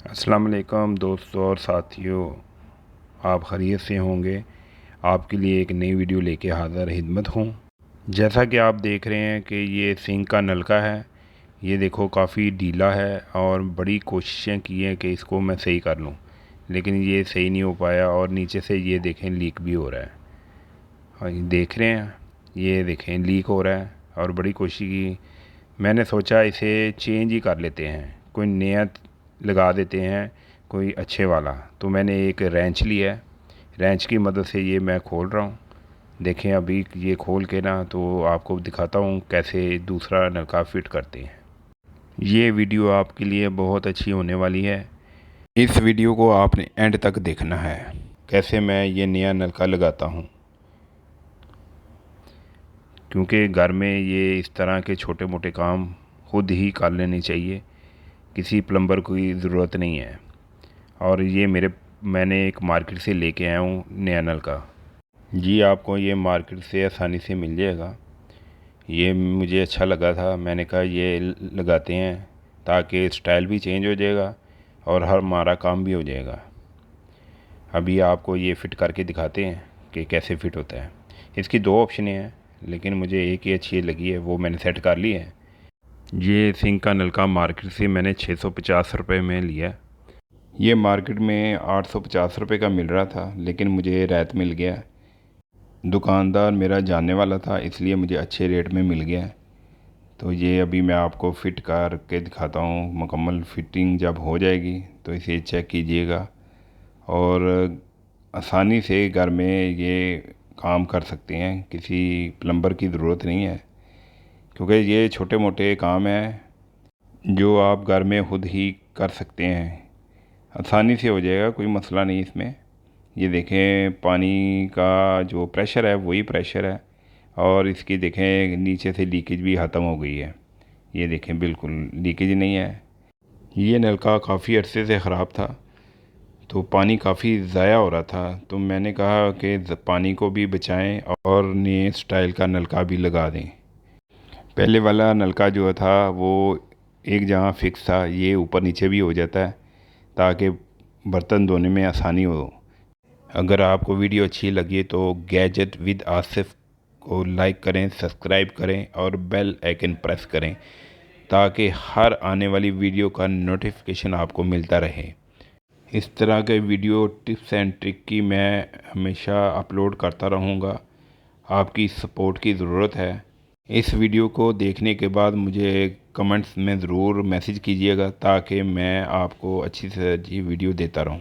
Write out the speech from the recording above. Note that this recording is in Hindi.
अस्सलाम वालेकुम दोस्तों और साथियों, आप खैरियत से होंगे। आपके लिए एक नई वीडियो लेके हाज़िर खिदमत हूँ। जैसा कि आप देख रहे हैं कि ये सिंक का नलका है। ये देखो काफ़ी ढीला है और बड़ी कोशिशें की हैं कि इसको मैं सही कर लूँ, लेकिन ये सही नहीं हो पाया और नीचे से ये देखें लीक भी हो रहा है। और ये देख रहे हैं, ये देखें लीक हो रहा है और बड़ी कोशिश की। मैंने सोचा इसे चेंज ही कर लेते हैं, कोई नया लगा देते हैं, कोई अच्छे वाला। तो मैंने एक रेंच लिया है, रेंच की मदद से ये मैं खोल रहा हूँ। देखें अभी ये खोल के ना तो आपको दिखाता हूँ कैसे दूसरा नलका फ़िट करते हैं। ये वीडियो आपके लिए बहुत अच्छी होने वाली है। इस वीडियो को आपने एंड तक देखना है, कैसे मैं ये नया नलका लगाता हूँ। क्योंकि घर में ये इस तरह के छोटे मोटे काम खुद ही कर लेने चाहिए, किसी प्लम्बर की ज़रूरत नहीं है। और ये मैंने एक मार्केट से लेके आया हूँ नया नलका। जी आपको ये मार्केट से आसानी से मिल जाएगा। ये मुझे अच्छा लगा था, मैंने कहा ये लगाते हैं ताकि स्टाइल भी चेंज हो जाएगा और हमारा काम भी हो जाएगा। अभी आपको ये फ़िट करके दिखाते हैं कि कैसे फ़िट होता है। इसकी दो ऑप्शन हैं, लेकिन मुझे एक ही अच्छी लगी है, वो मैंने सेट कर ली है। ये सिंक का नलका मार्केट से मैंने 650 रुपये में लिया। ये मार्केट में 850 रुपये का मिल रहा था, लेकिन मुझे रियायत मिल गया। दुकानदार मेरा जानने वाला था, इसलिए मुझे अच्छे रेट में मिल गया। तो ये अभी मैं आपको फ़िट करके दिखाता हूँ। मुकम्मल फ़िटिंग जब हो जाएगी तो इसे चेक कीजिएगा और आसानी से घर में ये काम कर सकते हैं, किसी प्लम्बर की ज़रूरत नहीं है। क्योंकि ये छोटे मोटे काम हैं जो आप घर में खुद ही कर सकते हैं, आसानी से हो जाएगा, कोई मसला नहीं इसमें। ये देखें पानी का जो प्रेशर है वही प्रेशर है और इसकी देखें नीचे से लीकेज भी ख़त्म हो गई है। ये देखें बिल्कुल लीकेज नहीं है। ये नलका काफ़ी अरसे से ख़राब था, तो पानी काफ़ी ज़ाया हो रहा था। तो मैंने कहा कि पानी को भी बचाएं और नए स्टाइल का नलका भी लगा दें। पहले वाला नलका जो था वो एक जगह फिक्स था, ये ऊपर नीचे भी हो जाता है ताकि बर्तन धोने में आसानी हो। अगर आपको वीडियो अच्छी लगी तो गैजेट विद आसिफ को लाइक करें, सब्सक्राइब करें और बेल आइकन प्रेस करें ताकि हर आने वाली वीडियो का नोटिफिकेशन आपको मिलता रहे। इस तरह के वीडियो टिप्स एंड ट्रिक की मैं हमेशा अपलोड करता रहूँगा। आपकी सपोर्ट की ज़रूरत है। इस वीडियो को देखने के बाद मुझे कमेंट्स में ज़रूर मैसेज कीजिएगा ताकि मैं आपको अच्छी से अच्छी वीडियो देता रहूँ।